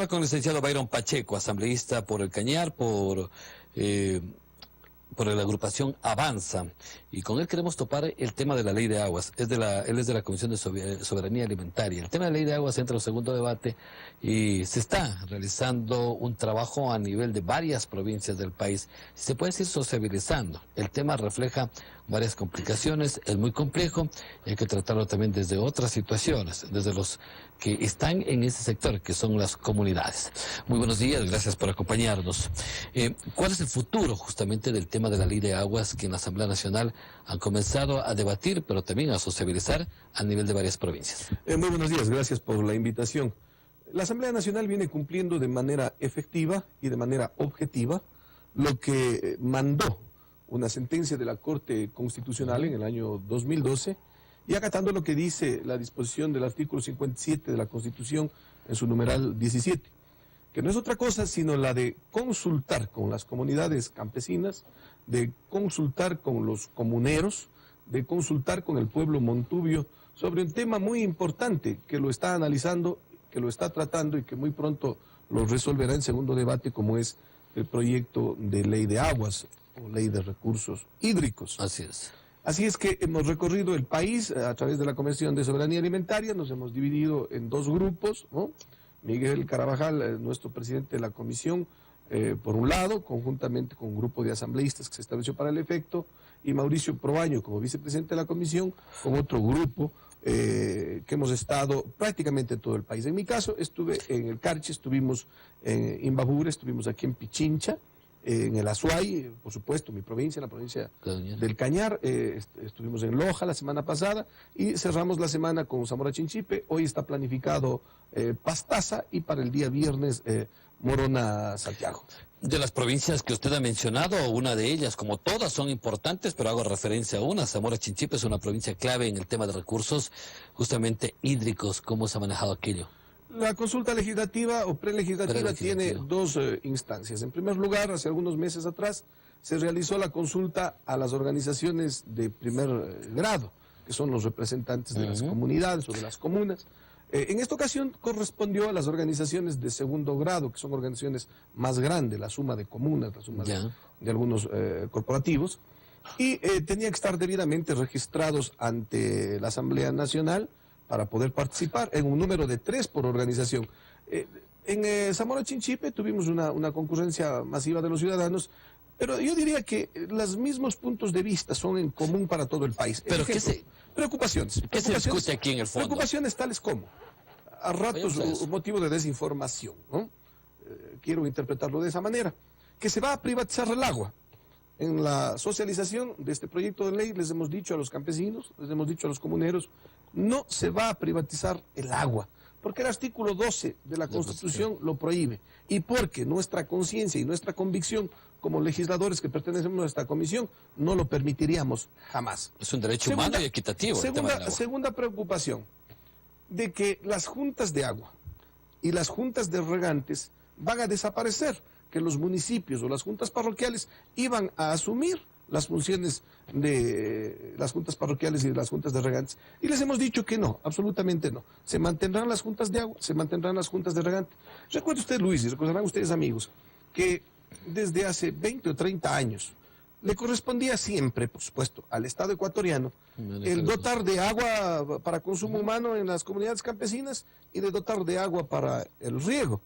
ahora con el licenciado Byron Pacheco, asambleísta por el Cañar, por la agrupación Avanza, y con él queremos topar el tema de la ley de aguas. Él es de la Comisión de Soberanía Alimentaria. El tema de la ley de aguas entra en el segundo debate y se está realizando un trabajo a nivel de varias provincias del país. Se puede ir sociabilizando. El tema refleja varias complicaciones, es muy complejo, y hay que tratarlo también desde otras situaciones, desde los que están en ese sector, que son las comunidades. Muy buenos días, gracias por acompañarnos. ¿Cuál es el futuro justamente del tema de la ley de aguas que en la Asamblea Nacional han comenzado a debatir, pero también a sociabilizar a nivel de varias provincias? Muy buenos días, gracias por la invitación. La Asamblea Nacional viene cumpliendo de manera efectiva y de manera objetiva lo que mandó una sentencia de la Corte Constitucional en el año 2012, y acatando lo que dice la disposición del artículo 57 de la Constitución en su numeral 17, que no es otra cosa sino la de consultar con las comunidades campesinas, de consultar con los comuneros, de consultar con el pueblo montubio sobre un tema muy importante que lo está analizando, que lo está tratando y que muy pronto lo resolverá en segundo debate, como es el proyecto de ley de aguas o ley de recursos hídricos. Así es. Así es que hemos recorrido el país a través de la Comisión de Soberanía Alimentaria, nos hemos dividido en dos grupos, ¿no? Miguel Carabajal, nuestro presidente de la comisión, por un lado, conjuntamente con un grupo de asambleístas que se estableció para el efecto, y Mauricio Proaño como vicepresidente de la comisión, con otro grupo que hemos estado prácticamente en todo el país. En mi caso, estuve en el Carchi, estuvimos en Imbabura, estuvimos aquí en Pichincha, en el Azuay, por supuesto, mi provincia, la provincia del Cañar, estuvimos en Loja la semana pasada y cerramos la semana con Zamora Chinchipe. Hoy está planificado Pastaza y para el día viernes Morona Santiago. De las provincias que usted ha mencionado, una de ellas, como todas son importantes, pero hago referencia a una, Zamora Chinchipe es una provincia clave en el tema de recursos justamente hídricos. ¿Cómo se ha manejado aquello? La consulta legislativa o prelegislativa tiene dos instancias. En primer lugar, hace algunos meses atrás, se realizó la consulta a las organizaciones de primer grado, que son los representantes de las comunidades o de las comunas. En esta ocasión correspondió a las organizaciones de segundo grado, que son organizaciones más grandes, la suma de comunas, la suma de algunos corporativos, y tenían que estar debidamente registrados ante la Asamblea Nacional para poder participar en un número de 3 por organización. En Zamora Chinchipe tuvimos una concurrencia masiva de los ciudadanos, pero yo diría que los mismos puntos de vista son en común para todo el país. ¿Pero preocupaciones. ¿Qué se discute aquí en el fondo? Preocupaciones tales como, a ratos, un motivo de desinformación, ¿no? Quiero interpretarlo de esa manera, que se va a privatizar el agua. En la socialización de este proyecto de ley les hemos dicho a los campesinos, les hemos dicho a los comuneros, no se va a privatizar el agua, porque el artículo 12 de la Constitución lo prohíbe, y porque nuestra conciencia y nuestra convicción como legisladores que pertenecemos a esta comisión no lo permitiríamos jamás. Es un derecho humano y equitativo. Segunda preocupación, de que las juntas de agua y las juntas de regantes van a desaparecer, que los municipios o las juntas parroquiales iban a asumir las funciones de las juntas parroquiales y de las juntas de regantes. Y les hemos dicho que no, absolutamente no. Se mantendrán las juntas de agua, se mantendrán las juntas de regante. Recuerde usted, Luis, y recordarán ustedes, amigos, que desde hace 20 o 30 años le correspondía siempre, por supuesto, al Estado ecuatoriano el dotar de agua para consumo humano en las comunidades campesinas y de dotar de agua para el riego.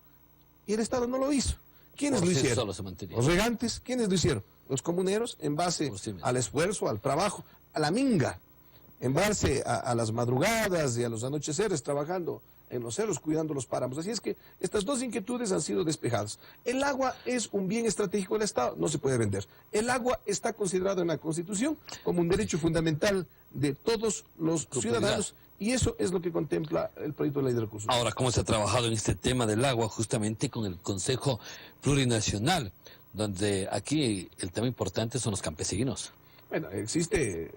Y el Estado no lo hizo. ¿Quiénes lo hicieron? Los regantes. ¿Quiénes lo hicieron? Los comuneros, en base al esfuerzo, al trabajo, a la minga, en base a las madrugadas y a los anocheceres trabajando en los cerros, cuidando los páramos. Así es que estas dos inquietudes han sido despejadas. El agua es un bien estratégico del Estado, no se puede vender. El agua está considerado en la Constitución como un derecho fundamental de todos los ciudadanos, y eso es lo que contempla el proyecto de ley de recursos. Ahora, ¿cómo se ha trabajado en este tema del agua justamente con el Consejo Plurinacional, donde aquí el tema importante son los campesinos? Bueno, existe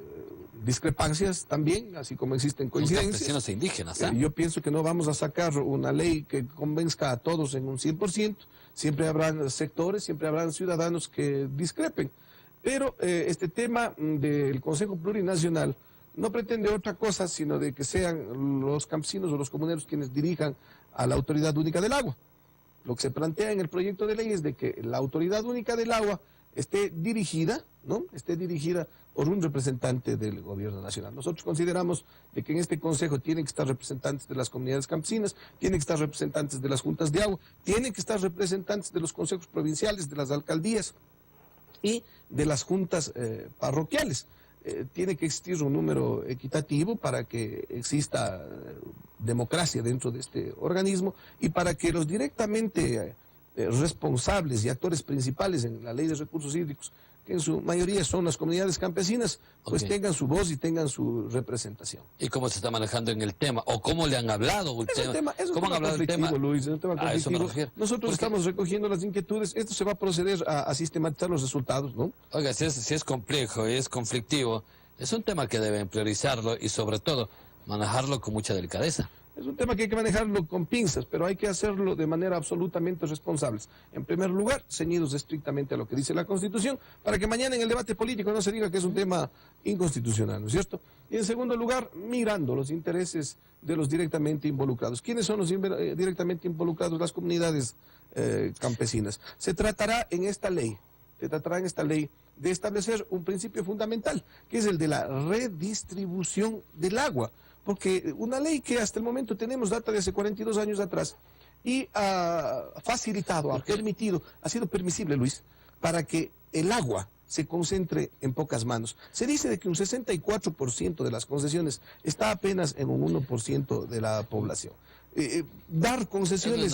discrepancias también, así como existen coincidencias. Campesinos e indígenas, yo pienso que no vamos a sacar una ley que convenzca a todos en un 100%. Siempre habrán sectores, siempre habrán ciudadanos que discrepen. Pero este tema del Consejo Plurinacional no pretende otra cosa sino de que sean los campesinos o los comuneros quienes dirijan a la Autoridad Única del Agua. Lo que se plantea en el proyecto de ley es de que la Autoridad Única del Agua esté dirigida, ¿no? Esté dirigida por un representante del gobierno nacional. Nosotros consideramos de que en este consejo tienen que estar representantes de las comunidades campesinas, tienen que estar representantes de las juntas de agua, tienen que estar representantes de los consejos provinciales, de las alcaldías y de las juntas parroquiales. Tiene que existir un número equitativo para que exista democracia dentro de este organismo y para que los directamente responsables y actores principales en la ley de recursos hídricos, que en su mayoría son las comunidades campesinas, pues tengan su voz y tengan su representación. ¿Y cómo se está manejando en el tema? ¿O cómo le han hablado? ¿Cómo han hablado del tema? Luis, es un tema conflictivo. Nosotros estamos recogiendo las inquietudes. Esto se va a proceder a sistematizar los resultados, ¿no? Oiga, si es complejo y es conflictivo, es un tema que deben priorizarlo y sobre todo manejarlo con mucha delicadeza. Es un tema que hay que manejarlo con pinzas, pero hay que hacerlo de manera absolutamente responsable. En primer lugar, ceñidos estrictamente a lo que dice la Constitución, para que mañana en el debate político no se diga que es un tema inconstitucional, ¿no es cierto? Y en segundo lugar, mirando los intereses de los directamente involucrados. ¿Quiénes son los directamente involucrados? Las comunidades campesinas. Se tratará en esta ley de establecer un principio fundamental, que es el de la redistribución del agua. Porque una ley que hasta el momento tenemos data de hace 42 años atrás y ha facilitado, ha sido permisible, Luis, para que el agua se concentre en pocas manos. Se dice de que un 64% de las concesiones está apenas en un 1% de la población. Dar concesiones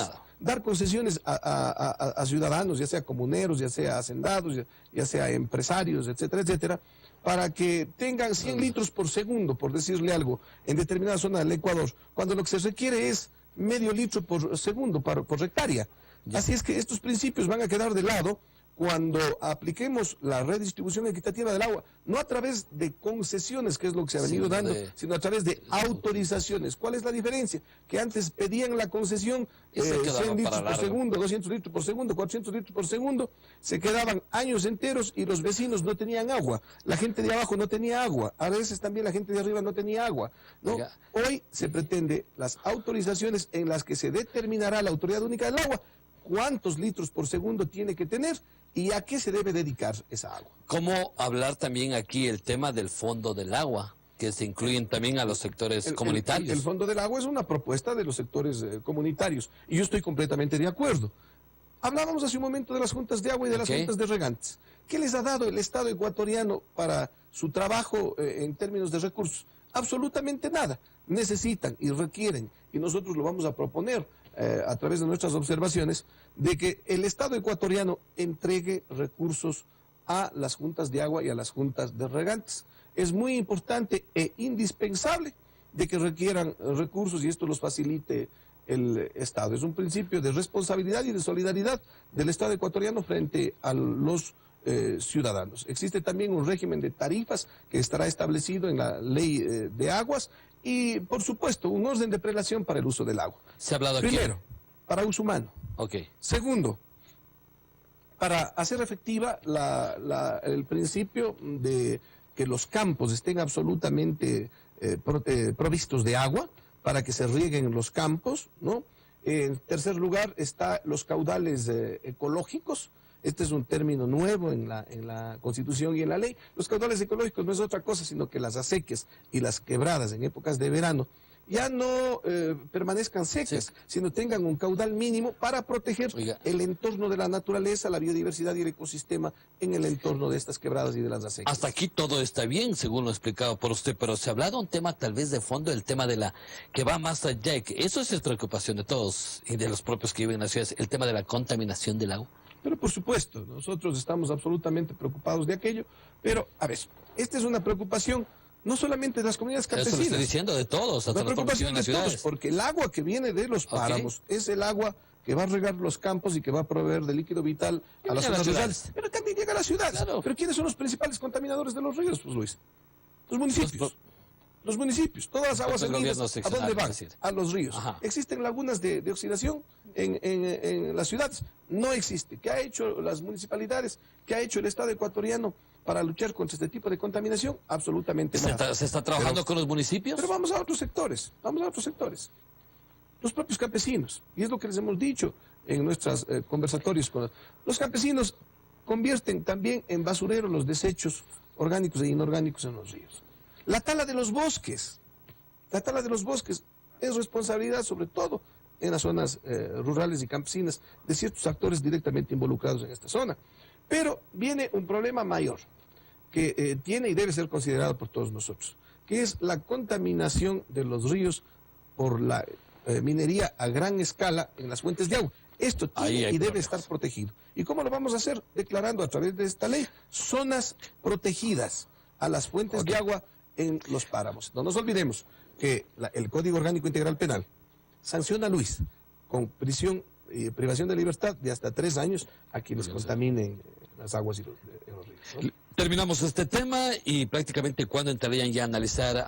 a ciudadanos, ya sea comuneros, ya sea hacendados, ya sea empresarios, etcétera, etcétera, para que tengan 100 litros por segundo, por decirle algo, en determinada zona del Ecuador, cuando lo que se requiere es medio litro por segundo por hectárea. Así es que estos principios van a quedar de lado cuando apliquemos la redistribución equitativa del agua, no a través de concesiones, que es lo que se ha venido dando, sino a través de autorizaciones. ¿Cuál es la diferencia? Que antes pedían la concesión 100 litros por segundo, 200 litros por segundo, 400 litros por segundo, se quedaban años enteros y los vecinos no tenían agua. La gente de abajo no tenía agua, a veces también la gente de arriba no tenía agua, ¿no? Hoy se pretende las autorizaciones en las que se determinará la Autoridad Única del Agua cuántos litros por segundo tiene que tener y a qué se debe dedicar esa agua. ¿Cómo hablar también aquí el tema del fondo del agua, que se incluyen también a los sectores comunitarios? El fondo del agua es una propuesta de los sectores comunitarios y yo estoy completamente de acuerdo. Hablábamos hace un momento de las juntas de agua y de las juntas de regantes. ¿Qué les ha dado el Estado ecuatoriano para su trabajo en términos de recursos? Absolutamente nada. Necesitan y requieren, y nosotros lo vamos a proponer a través de nuestras observaciones, de que el Estado ecuatoriano entregue recursos a las juntas de agua y a las juntas de regantes. Es muy importante e indispensable de que requieran recursos y esto los facilite el Estado. Es un principio de responsabilidad y de solidaridad del Estado ecuatoriano frente a los ciudadanos. Existe también un régimen de tarifas que estará establecido en la ley de aguas y, por supuesto, un orden de prelación para el uso del agua. Se ha hablado Primero, para uso humano. Okay. Segundo, para hacer efectiva el principio de que los campos estén absolutamente provistos de agua, para que se rieguen los campos, ¿no? En tercer lugar, está los caudales ecológicos. Este es un término nuevo en la Constitución y en la ley. Los caudales ecológicos no es otra cosa, sino que las acequias y las quebradas en épocas de verano ya no permanezcan secas, sino tengan un caudal mínimo para proteger el entorno de la naturaleza, la biodiversidad y el ecosistema en el entorno de estas quebradas y de las acequias. Hasta aquí todo está bien, según lo explicado por usted, pero se ha hablado un tema tal vez de fondo, el tema de que va más allá, y que eso es preocupación de todos y de los propios que viven en las ciudades, el tema de la contaminación del agua. Pero por supuesto, nosotros estamos absolutamente preocupados de aquello, pero a ver, esta es una preocupación no solamente de las comunidades campesinas. Eso lo estoy diciendo de todos, hasta la preocupación de todos, porque el agua que viene de los páramos es el agua que va a regar los campos y que va a proveer de líquido vital a las zonas rurales. Pero también llega a las ciudades. Claro. Pero ¿quiénes son los principales contaminadores de los ríos, pues, Luis? Los municipios. Los municipios, todas las aguas salinas, ¿a dónde van? A los ríos. Ajá. ¿Existen lagunas de oxidación en las ciudades? No existe. ¿Qué ha hecho las municipalidades? ¿Qué ha hecho el Estado ecuatoriano para luchar contra este tipo de contaminación? Absolutamente nada. ¿Se está trabajando con los municipios? Pero vamos a otros sectores, Los propios campesinos, y es lo que les hemos dicho. en nuestros conversatorios con los campesinos, convierten también en basurero los desechos orgánicos e inorgánicos en los ríos. La tala de los bosques. La tala de los bosques es responsabilidad, sobre todo en las zonas rurales y campesinas, de ciertos actores directamente involucrados en esta zona. Pero viene un problema mayor, que tiene y debe ser considerado por todos nosotros, que es la contaminación de los ríos por la minería a gran escala en las fuentes de agua. Esto tiene y debe estar protegido. ¿Y cómo lo vamos a hacer? Declarando a través de esta ley zonas protegidas a las fuentes de agua en los páramos. No nos olvidemos que el Código Orgánico Integral Penal sanciona a Luis con prisión y privación de libertad de hasta 3 años a quienes contaminen las aguas y los ríos, ¿no? Terminamos este tema y prácticamente ¿cuándo entrarían ya a analizar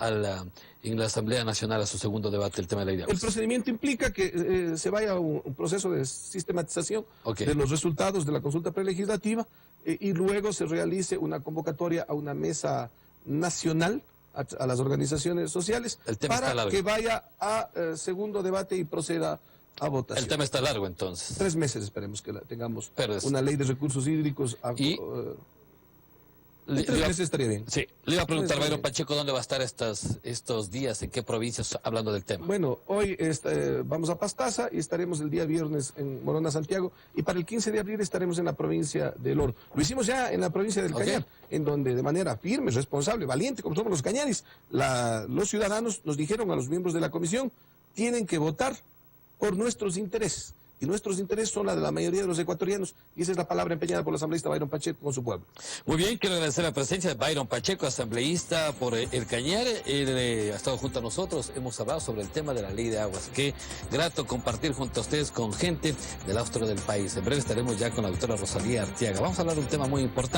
en la Asamblea Nacional a su segundo debate el tema de la ley de aguas? El procedimiento implica que se vaya a un proceso de sistematización de los resultados de la consulta prelegislativa y luego se realice una convocatoria a una mesa nacional a las organizaciones sociales para que vaya a segundo debate y proceda a votación. El tema está largo entonces. 3 meses esperemos que tengamos una ley de recursos hídricos. En 3 meses estaría bien. Sí, le iba a preguntar, Byron Pacheco, ¿dónde va a estar estos días? ¿En qué provincias hablando del tema? Bueno, hoy vamos a Pastaza y estaremos el día viernes en Morona, Santiago, y para el 15 de abril estaremos en la provincia del Oro. Lo hicimos ya en la provincia del Cañar, en donde de manera firme, responsable, valiente, como somos los cañaris, los ciudadanos nos dijeron a los miembros de la comisión, tienen que votar por nuestros intereses. Y nuestros intereses son la de la mayoría de los ecuatorianos, y esa es la palabra empeñada por el asambleísta Byron Pacheco con su pueblo. Muy bien, quiero agradecer la presencia de Byron Pacheco, asambleísta por el Cañar. Él ha estado junto a nosotros, hemos hablado sobre el tema de la ley de aguas. Qué grato compartir junto a ustedes con gente del austro del país. En breve estaremos ya con la doctora Rosalía Arteaga. Vamos a hablar de un tema muy importante.